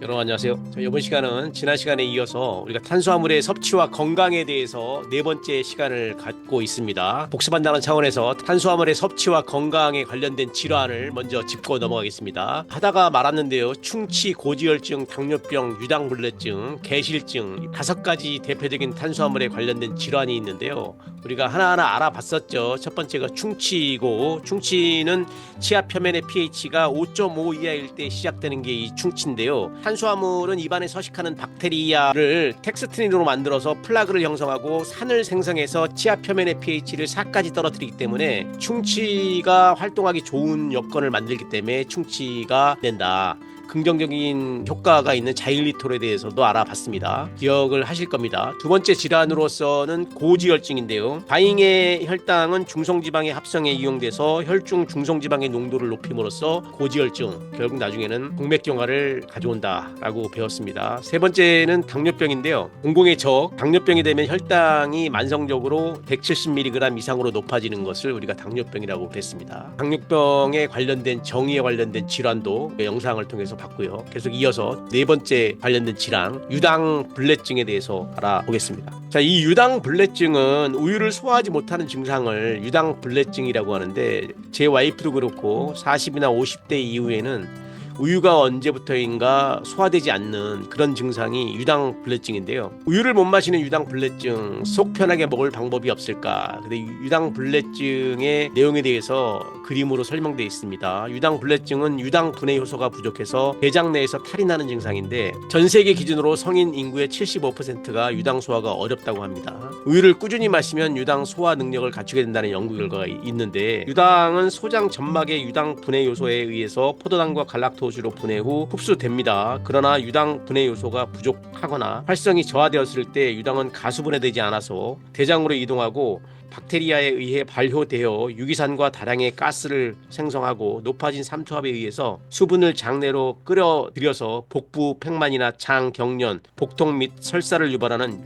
여러분 안녕하세요. 이번 시간은 지난 시간에 이어서 우리가 탄수화물의 섭취와 건강에 대해서 네 번째 시간을 갖고 있습니다. 복습한다는 차원에서 탄수화물의 섭취와 건강에 관련된 질환을 먼저 짚고 넘어가겠습니다. 하다가 말았는데요. 충치, 고지혈증, 당뇨병, 유당불내증, 개실증 5가지 대표적인 탄수화물에 관련된 질환이 있는데요. 우리가 하나하나 알아봤었죠. 첫 번째가 충치이고, 충치는 치아 표면의 pH가 5.5 이하일 때 시작되는 게 이 충치인데요. 탄수화물은 입안에 서식하는 박테리아를 텍스트린으로 만들어서 플라그를 형성하고 산을 생성해서 치아 표면의 pH를 4까지 떨어뜨리기 때문에 충치가 활동하기 좋은 여건을 만들기 때문에 충치가 된다. 긍정적인 효과가 있는 자일리톨에 대해서도 알아봤습니다. 기억을 하실 겁니다. 두 번째 질환으로서는 고지혈증인데요. 다잉의 혈당은 중성지방의 합성에 이용돼서 혈중 중성지방의 농도를 높임으로써 고지혈증, 결국 나중에는 동맥경화를 가져온다라고 배웠습니다. 세 번째는 당뇨병인데요. 공공의 적, 당뇨병이 되면 혈당이 만성적으로 170mg 이상으로 높아지는 것을 우리가 당뇨병이라고 했습니다. 당뇨병에 관련된 정의에 관련된 질환도 영상을 통해서 봤고요. 계속 이어서 네 번째 관련된 질환, 유당불내증에 대해서 알아보겠습니다. 자, 이 유당불내증은 우유를 소화하지 못하는 증상을 유당불내증이라고 하는데, 제 와이프도 그렇고 40이나 50대 이후에는 우유가 언제부터인가 소화되지 않는 그런 증상이 유당불내증인데요. 우유를 못 마시는 유당불내증, 속 편하게 먹을 방법이 없을까? 근데 유당불내증의 내용에 대해서 그림으로 설명되어 있습니다. 유당불내증은 유당분해 효소가 부족해서 대장 내에서 탈이 나는 증상인데, 전 세계 기준으로 성인 인구의 75%가 유당 소화가 어렵다고 합니다. 우유를 꾸준히 마시면 유당 소화 능력을 갖추게 된다는 연구 결과가 있는데, 유당은 소장 점막의 유당 분해 요소에 의해서 포도당과 갈락토스로 분해 후 흡수됩니다. 그러나 유당 분해 요소가 부족하거나 활성이 저하되었을 때 유당은 가수분해되지 않아서 대장으로 이동하고 박테리아에 의해 발효되어 유기산과 다량의 가스를 생성하고 높아진 삼투압에 의해서 수분을 장내로 끌어들여서 복부, 팽만이나 장, 경련, 복통 및 설사를 유발하는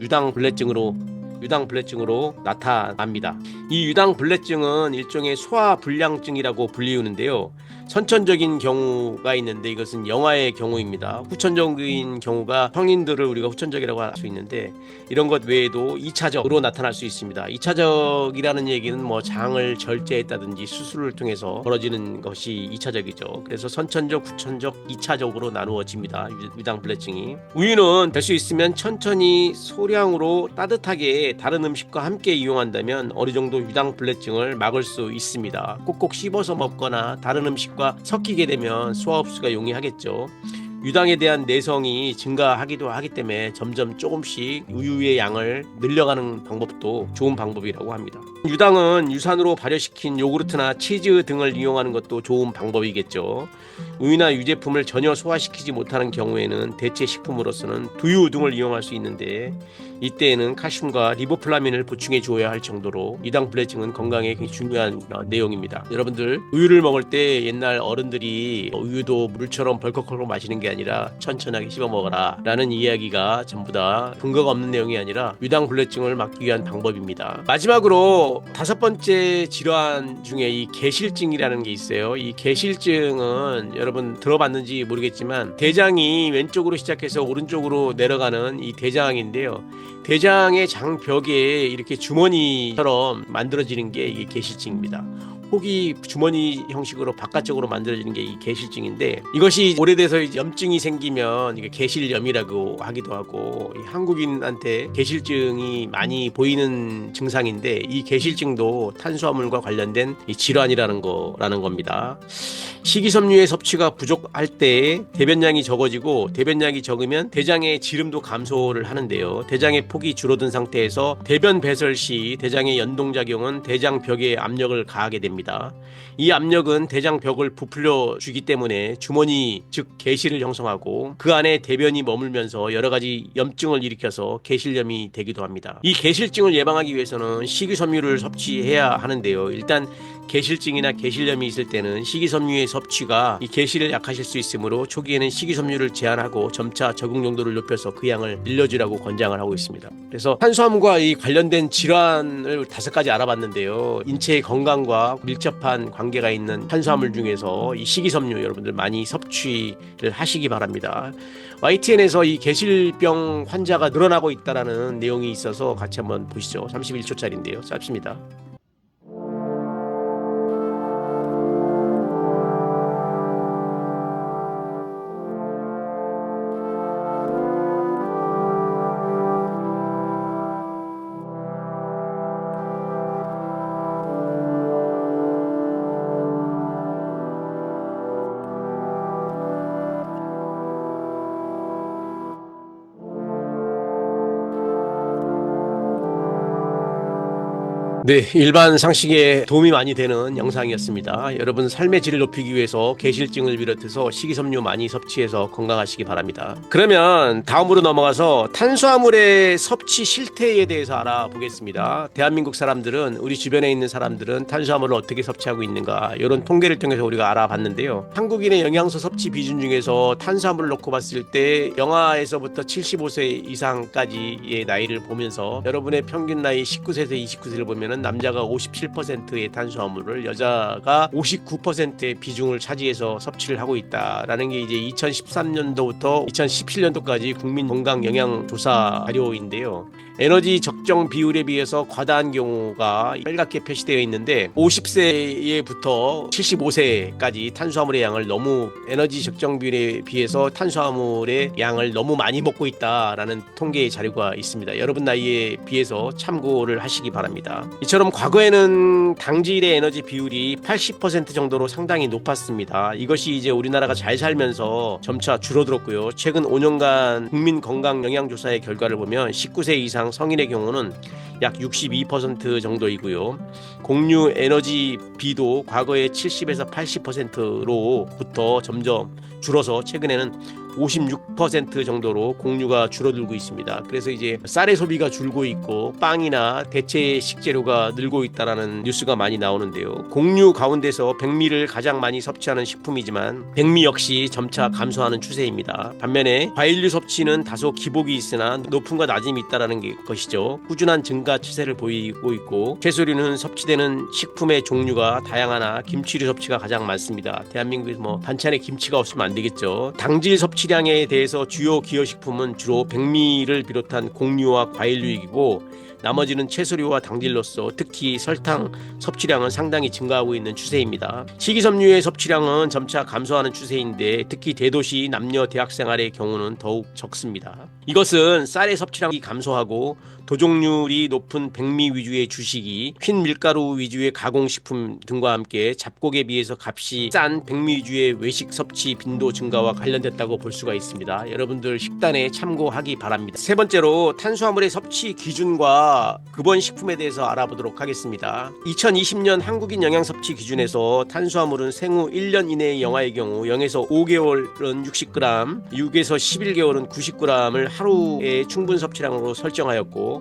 유당불내증으로 나타납니다. 이 유당불내증은 일종의 소화불량증이라고 불리우는데요. 선천적인 경우가 있는데 이것은 영아의 경우입니다. 후천적인 경우가 성인들을 우리가 후천적이라고 할 수 있는데, 이런 것 외에도 2차적으로 나타날 수 있습니다. 2차적이라는 얘기는 뭐 장을 절제했다든지 수술을 통해서 벌어지는 것이 2차적이죠. 그래서 선천적, 후천적, 2차적으로 나누어집니다. 유당불내증이. 우유는 될 수 있으면 천천히 소량으로 따뜻하게 다른 음식과 함께 이용한다면 어느 정도 유당불내증을 막을 수 있습니다. 꼭꼭 씹어서 먹거나 다른 음식과 섞이게 되면 소화 흡수가 용이하겠죠. 유당에 대한 내성이 증가하기도 하기 때문에 점점 조금씩 우유의 양을 늘려가는 방법도 좋은 방법이라고 합니다. 유당은 유산으로 발효시킨 요구르트나 치즈 등을 이용하는 것도 좋은 방법이겠죠. 우유나 유제품을 전혀 소화시키지 못하는 경우에는 대체 식품으로서는 두유 등을 이용할 수 있는데, 이때에는 칼슘과 리보플라민을 보충해 줘야 할 정도로 유당불내증은 건강에 굉장히 중요한 내용입니다. 여러분들, 우유를 먹을 때 옛날 어른들이 우유도 물처럼 벌컥벌컥 마시는 게 아니라 천천하게 씹어 먹어라 라는 이야기가 전부 다 근거가 없는 내용이 아니라 유당불내증을 막기 위한 방법입니다. 마지막으로 5번째 질환 중에 이 개실증이라는 게 있어요. 이 개실증은 여러분 들어봤는지 모르겠지만 대장이 왼쪽으로 시작해서 오른쪽으로 내려가는 이 대장인데요. 대장의 장벽에 이렇게 주머니처럼 만들어지는 게 이게 개실증입니다. 혹이 주머니 형식으로 바깥쪽으로 만들어지는 게 이 개실증인데, 이것이 오래돼서 염증이 생기면 이게 개실염이라고 하기도 하고, 한국인한테 개실증이 많이 보이는 증상인데, 이 개실증도 탄수화물과 관련된 이 질환이라는 겁니다. 식이섬유의 섭취가 부족할 때 대변량이 적어지고, 대변량이 적으면 대장의 지름도 감소를 하는데요. 대장의 폭이 줄어든 상태에서 대변 배설 시 대장의 연동작용은 대장벽에 압력을 가하게 됩니다. 이 압력은 대장벽을 부풀려 주기 때문에 주머니, 즉 개실을 형성하고 그 안에 대변이 머물면서 여러 가지 염증을 일으켜서 개실염이 되기도 합니다. 이 개실증을 예방하기 위해서는 식이섬유를 섭취해야 하는데요. 일단 개실증이나 개실염이 있을 때는 식이섬유의 섭취가 이 개실을 약하실 수 있으므로 초기에는 식이섬유를 제한하고 점차 적응 용도를 높여서 그 양을 늘려주라고 권장을 하고 있습니다. 그래서 탄수화물과 이 관련된 질환을 5가지 알아봤는데요. 인체의 건강과 밀접한 관계가 있는 탄수화물 중에서 이 식이섬유 여러분들 많이 섭취를 하시기 바랍니다. YTN에서 이 개실병 환자가 늘어나고 있다라는 내용이 있어서 같이 한번 보시죠. 31초짜리인데요. 짧습니다. 네, 일반 상식에 도움이 많이 되는 영상이었습니다. 여러분 삶의 질을 높이기 위해서 개실증을 비롯해서 식이섬유 많이 섭취해서 건강하시기 바랍니다. 그러면 다음으로 넘어가서 탄수화물의 섭취 실태에 대해서 알아보겠습니다. 대한민국 사람들은 우리 주변에 있는 사람들은 탄수화물을 어떻게 섭취하고 있는가 이런 통계를 통해서 우리가 알아봤는데요. 한국인의 영양소 섭취 비중 중에서 탄수화물을 놓고 봤을 때 영아에서부터 75세 이상까지의 나이를 보면서 여러분의 평균 나이 19세에서 29세를 보면 남자가 57%의 탄수화물을 여자가 59%의 비중을 차지해서 섭취를 하고 있다라는 게 이제 2013년도부터 2017년도까지 국민 건강 영양 조사 자료인데요. 에너지 적정 비율에 비해서 과다한 경우가 빨갛게 표시되어 있는데 50세부터 75세까지 탄수화물의 양을 너무 에너지 적정 비율에 비해서 탄수화물의 양을 너무 많이 먹고 있다라는 통계의 자료가 있습니다. 여러분 나이에 비해서 참고를 하시기 바랍니다. 이처럼 과거에는 당질의 에너지 비율이 80% 정도로 상당히 높았습니다. 이것이 이제 우리나라가 잘 살면서 점차 줄어들었고요. 최근 5년간 국민 건강 영양 조사의 결과를 보면 19세 이상 성인의 경우는 약 62% 정도이고요. 공유 에너지 비도 과거의 70에서 80%로부터 점점 줄어서 최근에는 56% 정도로 공유가 줄어들고 있습니다. 그래서 이제 쌀의 소비가 줄고 있고 빵이나 대체 식재료가 늘고 있다라는 뉴스가 많이 나오는데요. 공유 가운데서 백미를 가장 많이 섭취하는 식품이지만 백미 역시 점차 감소하는 추세입니다. 반면에 과일류 섭취는 다소 기복이 있으나 높음과 낮음이 있다라는 것이죠. 꾸준한 증가 추세를 보이고 있고 채소류는 섭취되는 식품의 종류가 다양하나 김치류 섭취가 가장 많습니다. 대한민국에서 뭐 반찬에 김치가 없으면 안 되겠죠. 당질 섭취량에 대해서 주요 기여식품은 주로 백미를 비롯한 곡류와 과일류이고 나머지는 채소류와 당질로서 특히 설탕 섭취량은 상당히 증가하고 있는 추세입니다. 식이섬유의 섭취량은 점차 감소하는 추세인데 특히 대도시 남녀 대학생활의 경우는 더욱 적습니다. 이것은 쌀의 섭취량이 감소하고 도종률이 높은 백미 위주의 주식이 흰 밀가루 위주의 가공식품 등과 함께 잡곡에 비해서 값이 싼 백미 위주의 외식 섭취 빈도 증가와 관련됐다고 볼 수가 있습니다. 여러분들 식단에 참고하기 바랍니다. 세 번째로 탄수화물의 섭취 기준과 급원 식품에 대해서 알아보도록 하겠습니다. 2020년 한국인 영양 섭취 기준에서 탄수화물은 생후 1년 이내의 영아의 경우 0에서 5개월은 60g, 6에서 11개월은 90g을 하루에 충분 섭취량으로 설정하였고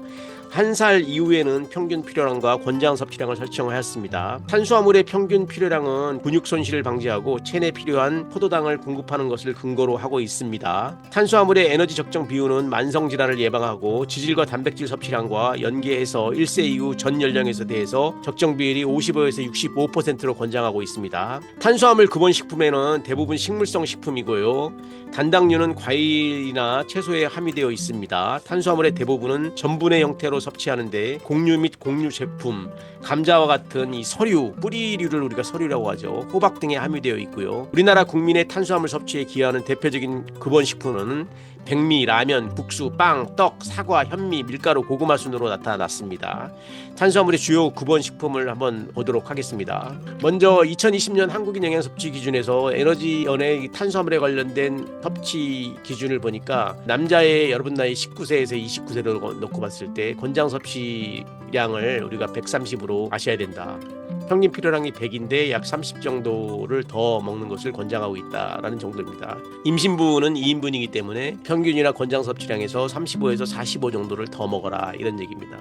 1살 이후에는 평균 필요량과 권장 섭취량을 설정하였습니다. 탄수화물의 평균 필요량은 근육 손실을 방지하고 체내에 필요한 포도당을 공급하는 것을 근거로 하고 있습니다. 탄수화물의 에너지 적정 비율은 만성 질환을 예방하고 지질과 단백질 섭취량과 연계해서 1세 이후 전 연령에서 대해서 적정 비율이 55에서 65%로 권장하고 있습니다. 탄수화물 급원 식품에는 대부분 식물성 식품이고요. 단당류는 과일이나 채소에 함유되어 있습니다. 탄수화물의 대부분은 전분의 형태로 섭취하는데 곡류 및 곡류 제품, 감자와 같은 이 서류, 뿌리류를 우리가 서류라고 하죠. 호박 등에 함유되어 있고요. 우리나라 국민의 탄수화물 섭취에 기여하는 대표적인 급원식품은 백미, 라면, 국수, 빵, 떡, 사과, 현미, 밀가루, 고구마 순으로 나타났습니다. 탄수화물의 주요 급원식품을 한번 보도록 하겠습니다. 먼저 2020년 한국인 영양 섭취 기준에서 에너지원의 탄수화물에 관련된 섭취 기준을 보니까 남자의 여러분 나이 19세에서 29세로 놓고 봤을 때 권장 섭취량을 우리가 130으로 마셔야 된다. 평균 필요량이 100인데 약 30 정도를 더 먹는 것을 권장하고 있다라는 정도입니다. 임신부는 2인분이기 때문에 평균이나 권장 섭취량에서 35에서 45 정도를 더 먹어라 이런 얘기입니다.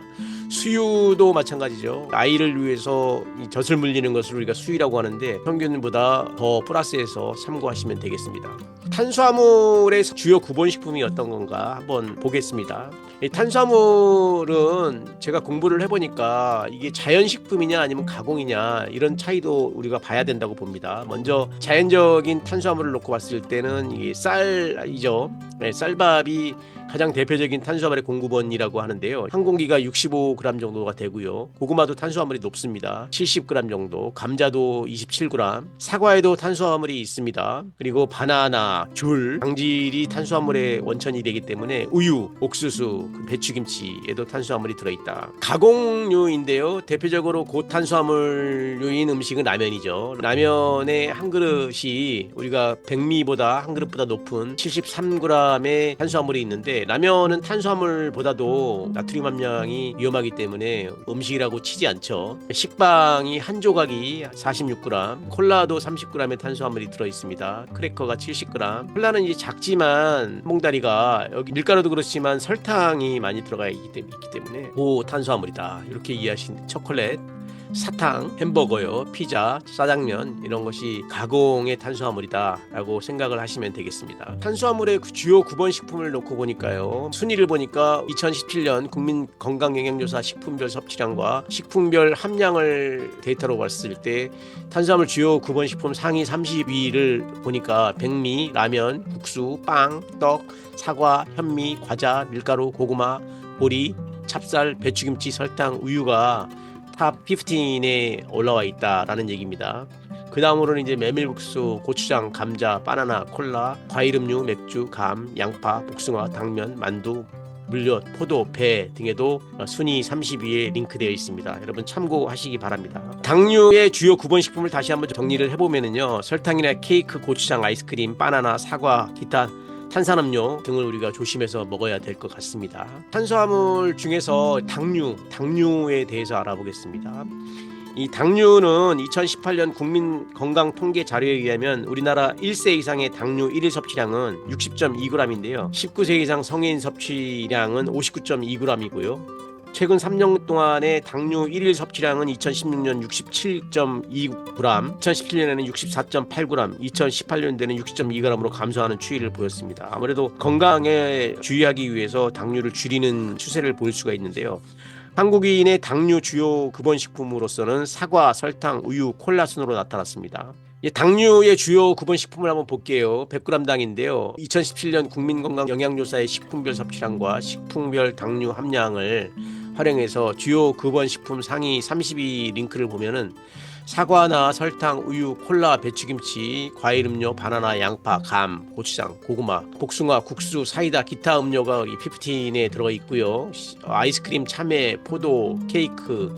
수유도 마찬가지죠. 아이를 위해서 이 젖을 물리는 것을 우리가 수유라고 하는데 평균보다 더 플러스해서 참고하시면 되겠습니다. 탄수화물의 주요 구본식품이 어떤 건가 한번 보겠습니다. 이 탄수화물은 제가 공부를 해보니까 이게 자연식품이냐 아니면 가공이냐 이런 차이도 우리가 봐야 된다고 봅니다. 먼저 자연적인 탄수화물을 놓고 봤을 때는 이게 쌀이죠. 네, 쌀밥이 가장 대표적인 탄수화물의 공급원이라고 하는데요. 한 공기가 65g 정도가 되고요. 고구마도 탄수화물이 높습니다. 70g 정도, 감자도 27g, 사과에도 탄수화물이 있습니다. 그리고 바나나, 귤, 당질이 탄수화물의 원천이 되기 때문에 우유, 옥수수, 배추김치에도 탄수화물이 들어있다. 가공류인데요. 대표적으로 고탄수화물류인 음식은 라면이죠. 라면의 한 그릇이 우리가 백미보다 한 그릇보다 높은 73g의 탄수화물이 있는데 라면은 탄수화물보다도 나트륨 함량이 위험하기 때문에 음식이라고 치지 않죠. 식빵이 한 조각이 46g, 콜라도 30g의 탄수화물이 들어있습니다. 크래커가 70g. 콜라는 이제 작지만 몽다리가 여기 밀가루도 그렇지만 설탕이 많이 들어가 있기 때문에 고탄수화물이다. 이렇게 이해하시는 초콜릿, 사탕, 햄버거요, 피자, 짜장면 이런 것이 가공의 탄수화물이다 라고 생각을 하시면 되겠습니다. 탄수화물의 주요 구본식품을 놓고 보니까요, 순위를 보니까 2017년 국민건강영양조사 식품별 섭취량과 식품별 함량을 데이터로 봤을 때 탄수화물 주요 구본식품 상위 30위를 보니까 백미, 라면, 국수, 빵, 떡, 사과, 현미, 과자, 밀가루, 고구마, 보리, 찹쌀, 배추김치, 설탕, 우유가 탑 15에 올라와 있다라는 얘기입니다. 그 다음으로는 이제 메밀국수, 고추장, 감자, 바나나, 콜라, 과일음료, 맥주, 감, 양파, 복숭아, 당면, 만두, 물엿, 포도, 배 등에도 순위 30위에 링크되어 있습니다. 여러분 참고하시기 바랍니다. 당류의 주요 구본식품을 다시 한번 정리를 해보면요, 설탕이나 케이크, 고추장, 아이스크림, 바나나, 사과, 기타 탄산음료 등을 우리가 조심해서 먹어야 될 것 같습니다. 탄수화물 중에서 당류에 대해서 알아보겠습니다. 이 당류는 2018년 국민건강통계 자료에 의하면 우리나라 1세 이상의 당류 1일 섭취량은 60.2g인데요. 19세 이상 성인 섭취량은 59.2g이고요. 최근 3년 동안의 당류 1일 섭취량은 2016년 67.2g, 2017년에는 64.8g, 2018년에는 60.2g으로 감소하는 추이를 보였습니다. 아무래도 건강에 주의하기 위해서 당류를 줄이는 추세를 보일 수가 있는데요. 한국인의 당류 주요 구본식품으로서는 사과, 설탕, 우유, 콜라 순으로 나타났습니다. 당류의 주요 구본식품을 한번 볼게요. 100g당인데요. 2017년 국민건강영양조사의 식품별 섭취량과 식품별 당류 함량을 활용해서 주요 구본식품 상위 30위 링크를 보면은 사과나 설탕, 우유, 콜라, 배추김치, 과일음료, 바나나, 양파, 감, 고추장, 고구마, 복숭아, 국수, 사이다, 기타 음료가 15에 들어가 있고요. 아이스크림, 참외, 포도, 케이크,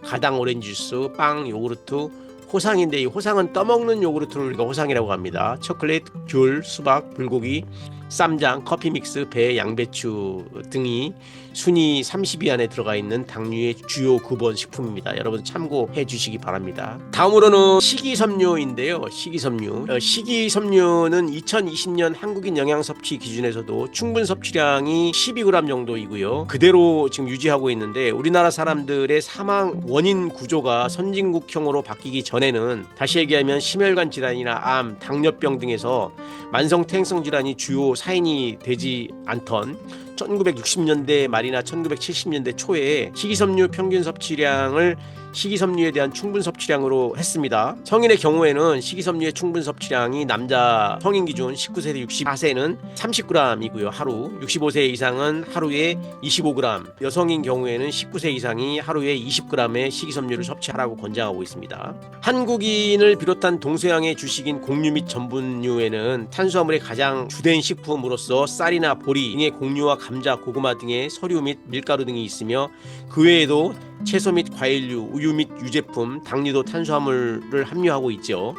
가당 오렌지 주스, 빵, 요구르트, 호상인데 이 호상은 떠먹는 요구르트를 우리가 호상이라고 합니다. 초콜릿, 귤, 수박, 불고기, 쌈장, 커피 믹스, 배, 양배추 등이 순위 30위 안에 들어가 있는 당류의 주요 구본 식품입니다. 여러분 참고해 주시기 바랍니다. 다음으로는 식이섬유인데요. 식이섬유는 2020년 한국인 영양 섭취 기준에서도 충분 섭취량이 12g 정도이고요. 그대로 지금 유지하고 있는데 우리나라 사람들의 사망 원인 구조가 선진국형으로 바뀌기 전에는 다시 얘기하면 심혈관 질환이나 암, 당뇨병 등에서 만성 퇴행성 질환이 주요 사인이 되지 않던 1960년대 말이나 1970년대 초에 식이섬유 평균 섭취량을 식이섬유에 대한 충분 섭취량으로 했습니다. 성인의 경우에는 식이섬유의 충분 섭취량이 남자 성인 기준 19세에서 64세는 30g이고요. 하루 65세 이상은 하루에 25g, 여성인 경우에는 19세 이상이 하루에 20g의 식이섬유를 섭취하라고 권장하고 있습니다. 한국인을 비롯한 동서양의 주식인 곡류 및 전분류에는 탄수화물의 가장 주된 식품으로서 쌀이나 보리 등의 곡류와 감자, 고구마 등의 서류 및 밀가루 등이 있으며 그 외에도 채소 및 과일류, 우유 및 유제품, 당류도 탄수화물을 함유하고 있죠.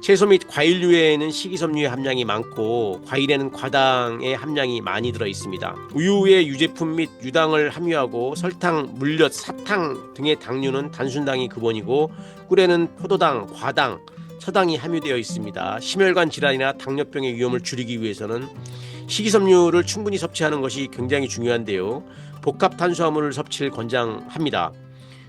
채소 및 과일류에는 식이섬유의 함량이 많고 과일에는 과당의 함량이 많이 들어 있습니다. 우유의 유제품 및 유당을 함유하고 설탕, 물엿, 사탕 등의 당류는 단순당이 기본이고 꿀에는 포도당, 과당, 서당이 함유되어 있습니다. 심혈관 질환이나 당뇨병의 위험을 줄이기 위해서는 식이섬유를 충분히 섭취하는 것이 굉장히 중요한데요. 복합 탄수화물 섭취를 권장합니다.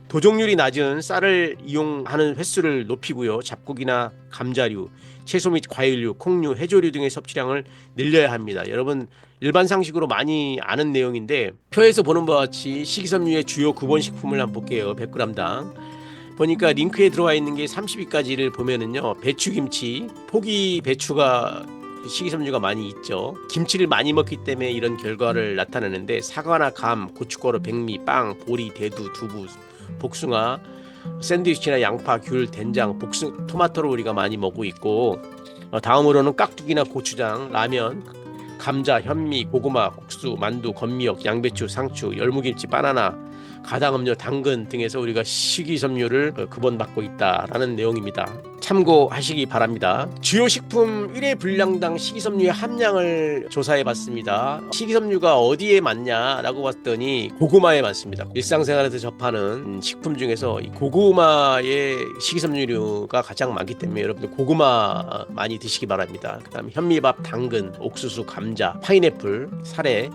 도종률이 낮은 쌀을 이용하는 횟수를 높이고요. 잡곡이나 감자류, 채소 및 과일류, 콩류, 해조류 등의 섭취량을 늘려야 합니다. 여러분 일반 상식으로 많이 아는 내용인데 표에서 보는 바와 같이 식이섬유의 주요 구본 식품을 한번 볼게요. 100g당. 보니까 링크에 들어와 있는 게 30위까지를 보면은요. 배추김치, 포기 배추가 식이섬유가 많이 있죠. 김치를 많이 먹기 때문에 이런 결과를 나타내는데 사과나 감, 고춧가루, 백미, 빵, 보리, 대두, 두부, 복숭아, 샌드위치나 양파, 귤, 된장, 토마토를 우리가 많이 먹고 있고 다음으로는 깍두기나 고추장, 라면, 감자, 현미, 고구마, 국수, 만두, 건미역, 양배추, 상추, 열무김치, 바나나, 가당음료, 당근 등에서 우리가 식이섬유를 급원받고 있다라는 내용입니다. 참고하시기 바랍니다. 주요 식품 1회 분량당 식이섬유의 함량을 조사해 봤습니다. 식이섬유가 어디에 많냐라고 봤더니 고구마에 많습니다. 일상생활에서 접하는 식품 중에서 이 고구마의 식이섬유가 가장 많기 때문에 여러분들 고구마 많이 드시기 바랍니다. 그다음에 현미밥, 당근, 옥수수, 감자, 파인애플, 사례,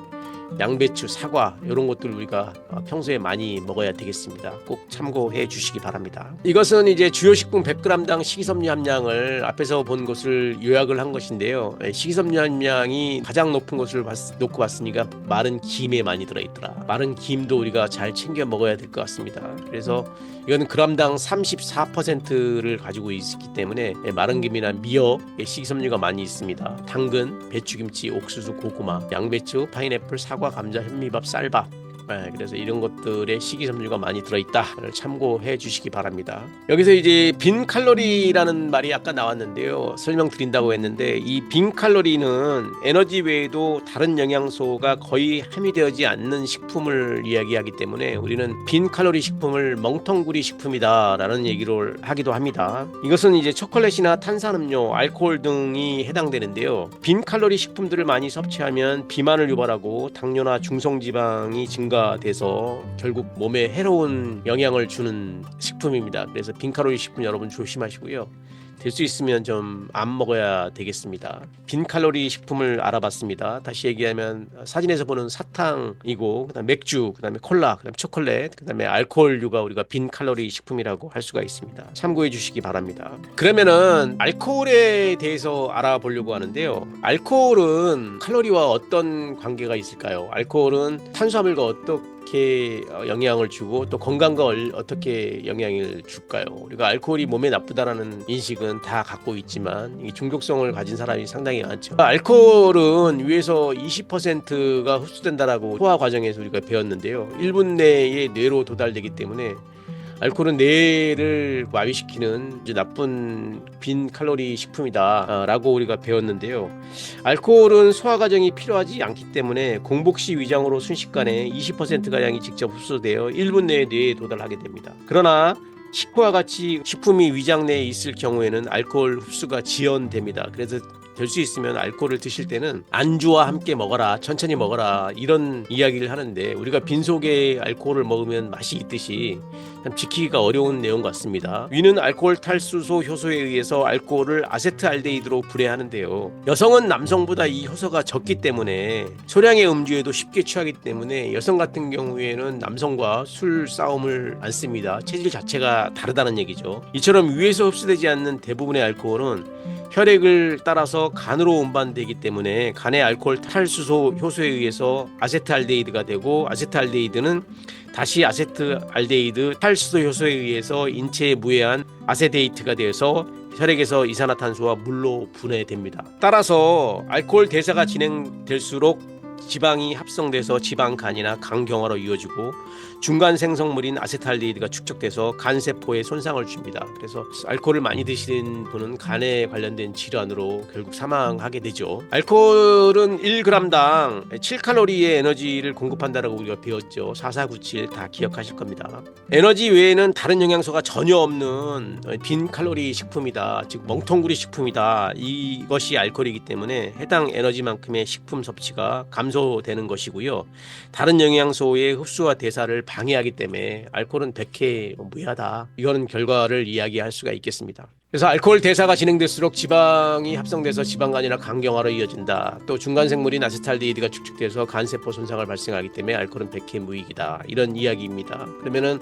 양배추, 사과 이런 것들 우리가 평소에 많이 먹어야 되겠습니다. 꼭 참고해 주시기 바랍니다. 이것은 이제 주요 식품 100g당 식이섬유 함량을 앞에서 본 것을 요약을 한 것인데요. 식이섬유 함량이 가장 높은 것을 놓고 봤으니까 마른 김에 많이 들어있더라. 마른 김도 우리가 잘 챙겨 먹어야 될 것 같습니다. 그래서 이거는 g당 34%를 가지고 있기 때문에 마른 김이나 미역에 식이섬유가 많이 있습니다. 당근, 배추김치, 옥수수, 고구마, 양배추, 파인애플, 사과, 감자, 현미밥, 쌀밥. 그래서 이런 것들에 식이섬유가 많이 들어있다를 참고해 주시기 바랍니다. 여기서 이제 빈 칼로리라는 말이 아까 나왔는데요. 설명드린다고 했는데 이 빈 칼로리는 에너지 외에도 다른 영양소가 거의 함유되지 않는 식품을 이야기하기 때문에 우리는 빈 칼로리 식품을 멍텅구리 식품이다라는 얘기를 하기도 합니다. 이것은 이제 초콜릿이나 탄산음료, 알코올 등이 해당되는데요. 빈 칼로리 식품들을 많이 섭취하면 비만을 유발하고 당뇨나 중성지방이 돼서 결국 몸에 해로운 영향을 주는 식품입니다. 그래서 빈칼로리 식품 여러분 조심하시고요. 될 수 있으면 좀 안 먹어야 되겠습니다. 빈칼로리 식품을 알아봤습니다. 다시 얘기하면 사진에서 보는 사탕이고 그다음에 맥주, 그다음에 콜라, 그다음에 초콜릿, 그다음에 알코올류가 우리가 빈칼로리 식품이라고 할 수가 있습니다. 참고해 주시기 바랍니다. 그러면은 알코올에 대해서 알아보려고 하는데요. 알코올은 칼로리와 어떤 관계가 있을까요? 알코올은 탄수화물과 어떻게 영향을 주고 또 건강과 어떻게 영향을 줄까요? 우리가 알코올이 몸에 나쁘다라는 인식은 다 갖고 있지만 이 중독성을 가진 사람이 상당히 많죠. 알코올은 위에서 20%가 흡수된다라고 소화 과정에서 우리가 배웠는데요. 1분 내에 뇌로 도달되기 때문에 알코올은 뇌를 마비시키는 나쁜 빈 칼로리 식품이다 라고 우리가 배웠는데요. 알코올은 소화 과정이 필요하지 않기 때문에 공복 시 위장으로 순식간에 20%가량이 직접 흡수되어 1분 내에 뇌에 도달하게 됩니다. 그러나 식후와 같이 식품이 위장 내에 있을 경우에는 알코올 흡수가 지연됩니다. 그래서 될 수 있으면 알코올을 드실 때는 안주와 함께 먹어라, 천천히 먹어라 이런 이야기를 하는데 우리가 빈속에 알코올을 먹으면 맛이 있듯이 참 지키기가 어려운 내용 같습니다. 위는 알코올 탈수소 효소에 의해서 알코올을 아세트알데히드로 분해하는데요. 여성은 남성보다 이 효소가 적기 때문에 소량의 음주에도 쉽게 취하기 때문에 여성 같은 경우에는 남성과 술 싸움을 안 씁니다. 체질 자체가 다르다는 얘기죠. 이처럼 위에서 흡수되지 않는 대부분의 알코올은 혈액을 따라서 간으로 운반되기 때문에 간의 알코올 탈수소 효소에 의해서 아세트알데히드가 되고 아세트알데히드는 다시 아세트알데히드 탈수소 효소에 의해서 인체에 무해한 아세테이트가 되어서 혈액에서 이산화탄소와 물로 분해됩니다. 따라서 알코올 대사가 진행될수록 지방이 합성돼서 지방간이나 간경화로 이어지고 중간 생성물인 아세트알데히드가 축적돼서 간세포에 손상을 줍니다. 그래서 알코올을 많이 드시는 분은 간에 관련된 질환으로 결국 사망하게 되죠. 알코올은 1g당 7칼로리의 에너지를 공급한다라고 우리가 배웠죠. 4497 다 기억하실 겁니다. 에너지 외에는 다른 영양소가 전혀 없는 빈 칼로리 식품이다. 즉 멍텅구리 식품이다. 이것이 알코올이기 때문에 해당 에너지만큼의 식품 섭취가 감소되는 것이고요. 다른 영양소의 흡수와 대사를 방해하기 때문에 알코올은 백해 무해하다. 이거는 결과를 이야기할 수가 있겠습니다. 그래서 알코올 대사가 진행될수록 지방이 합성돼서 지방간이나 간경화로 이어진다. 또 중간생물인 아세트알데히드가 축적돼서 간세포 손상을 발생하기 때문에 알코올은 백해 무익이다. 이런 이야기입니다. 그러면은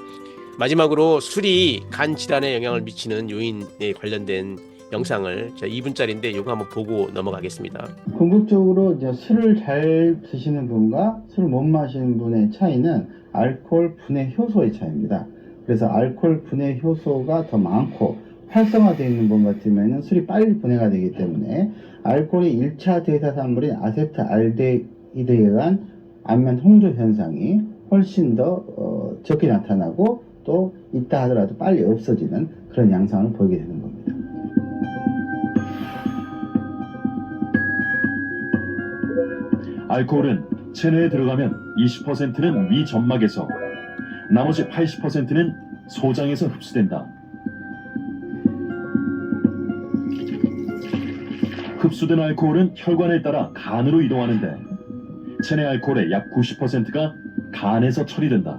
마지막으로 술이 간 질환에 영향을 미치는 요인에 관련된 영상을 2분짜리인데 이거 한번 보고 넘어가겠습니다. 궁극적으로 이제 술을 잘 드시는 분과 술을 못 마시는 분의 차이는 알코올 분해 효소의 차이입니다. 그래서 알코올 분해 효소가 더 많고 활성화되어 있는 분 같으면 술이 빨리 분해가 되기 때문에 알코올의 1차 대사산물인 아세트알데히드에 의한 안면 홍조 현상이 훨씬 더 적게 나타나고 또 있다 하더라도 빨리 없어지는 그런 양상을 보이게 되는 겁니다. 알코올은 체내에 들어가면 20%는 위 점막에서, 나머지 80%는 소장에서 흡수된다. 흡수된 알코올은 혈관을 따라 간으로 이동하는데 체내 알코올의 약 90%가 간에서 처리된다.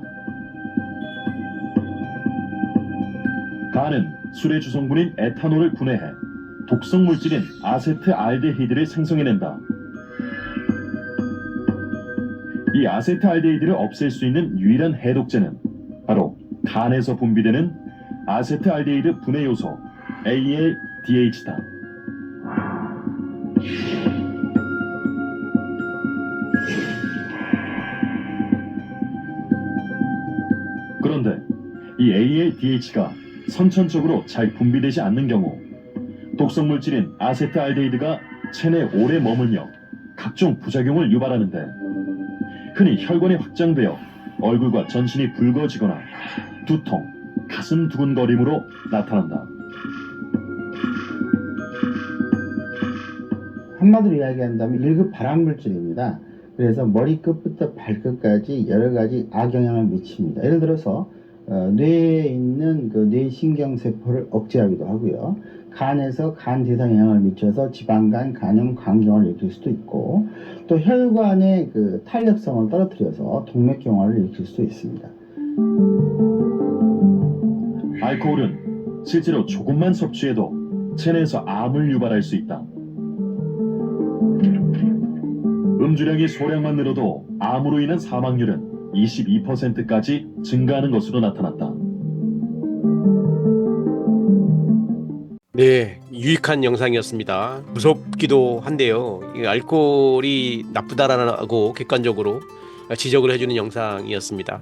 간은 술의 주성분인 에탄올을 분해해 독성 물질인 아세트알데히드를 생성해낸다. 이 아세트알데히드를 없앨 수 있는 유일한 해독제는 바로 간에서 분비되는 아세트알데히드 분해 요소 ALDH다. 그런데 이 ALDH가 선천적으로 잘 분비되지 않는 경우 독성 물질인 아세트알데히드가 체내에 오래 머물며 각종 부작용을 유발하는데 흔히 혈관이 확장되어 얼굴과 전신이 붉어지거나 두통, 가슴 두근거림으로 나타난다. 한마디로 이야기한다면 1급 발암물질입니다. 그래서 머리끝부터 발끝까지 여러 가지 악영향을 미칩니다. 예를 들어서 뇌에 있는 그 뇌신경세포를 억제하기도 하고요. 간에서 간 대사에 영향을 미쳐서 지방간, 간염, 간경화를 일으킬 수도 있고 또 혈관의 그 탄력성을 떨어뜨려서 동맥경화를 일으킬 수도 있습니다. 알코올은 실제로 조금만 섭취해도 체내에서 암을 유발할 수 있다. 음주량이 소량만 늘어도 암으로 인한 사망률은 22%까지 증가하는 것으로 나타났다. 네, 유익한 영상이었습니다. 무섭기도 한데요. 이 알코올이 나쁘다라고 객관적으로 지적을 해주는 영상이었습니다.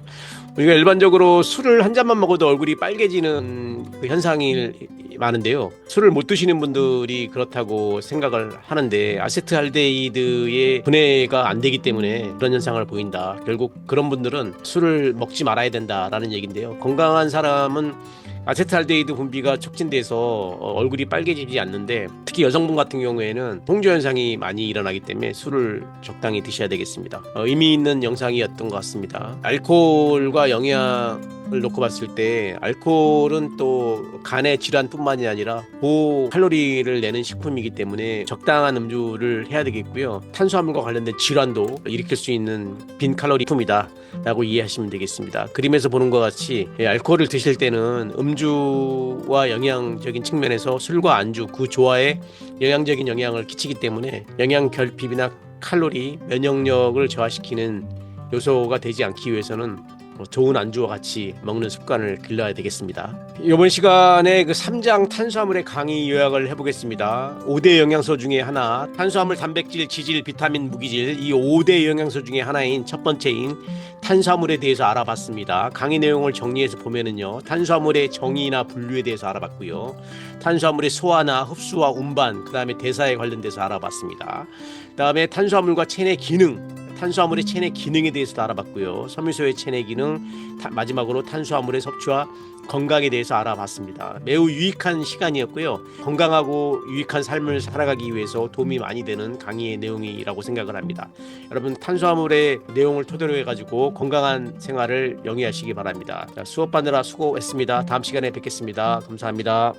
우리가 일반적으로 술을 한 잔만 먹어도 얼굴이 빨개지는 그 현상이 많은데요. 술을 못 드시는 분들이 그렇다고 생각을 하는데 아세트알데히드의 분해가 안 되기 때문에 그런 현상을 보인다. 결국 그런 분들은 술을 먹지 말아야 된다라는 얘기인데요. 건강한 사람은 아세트알데히드 분비가 촉진돼서 얼굴이 빨개지지 않는데 특히 여성분 같은 경우에는 홍조 현상이 많이 일어나기 때문에 술을 적당히 드셔야 되겠습니다. 의미 있는 영상이었던 것 같습니다. 알코올과 영양을 놓고 봤을 때 알코올은 또 간의 질환뿐만이 아니라 고칼로리를 내는 식품이기 때문에 적당한 음주를 해야 되겠고요. 탄수화물과 관련된 질환도 일으킬 수 있는 빈칼로리 식품이다 라고 이해하시면 되겠습니다. 그림에서 보는 것 같이 알코올을 드실 때는 음주와 영양적인 측면에서 술과 안주 그 조화에 영양적인 영향을 끼치기 때문에 영양 결핍이나 칼로리, 면역력을 저하시키는 요소가 되지 않기 위해서는 좋은 안주와 같이 먹는 습관을 길러야 되겠습니다. 이번 시간에 그 3장 탄수화물의 강의 요약을 해보겠습니다. 5대 영양소 중에 하나, 탄수화물, 단백질, 지질, 비타민, 무기질, 이 5대 영양소 중에 하나인 첫 번째인 탄수화물에 대해서 알아봤습니다. 강의 내용을 정리해서 보면은요, 탄수화물의 정의나 분류에 대해서 알아봤고요, 탄수화물의 소화나 흡수와 운반, 그 다음에 대사에 관련돼서 알아봤습니다. 그 다음에 탄수화물과 체내 기능, 탄수화물의 체내 기능에 대해서도 알아봤고요. 섬유소의 체내 기능, 마지막으로 탄수화물의 섭취와 건강에 대해서 알아봤습니다. 매우 유익한 시간이었고요. 건강하고 유익한 삶을 살아가기 위해서 도움이 많이 되는 강의의 내용이라고 생각을 합니다. 여러분 탄수화물의 내용을 토대로 해가지고 건강한 생활을 영위하시기 바랍니다. 자, 수업 받느라 수고했습니다. 다음 시간에 뵙겠습니다. 감사합니다.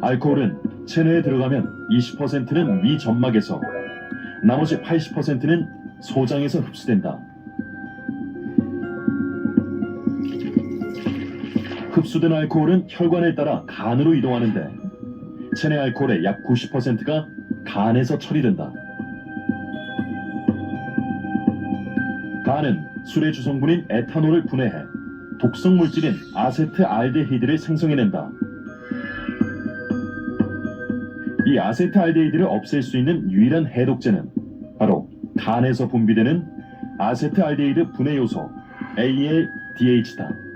알코올은 체내에 들어가면 20%는 위 점막에서, 나머지 80%는 소장에서 흡수된다. 흡수된 알코올은 혈관을 따라 간으로 이동하는데 체내 알코올의 약 90%가 간에서 처리된다. 간은 술의 주성분인 에탄올을 분해해 독성 물질인 아세트알데히드를 생성해낸다. 이 아세트알데히드를 없앨 수 있는 유일한 해독제는 바로 간에서 분비되는 아세트알데히드 분해 요소 ALDH다.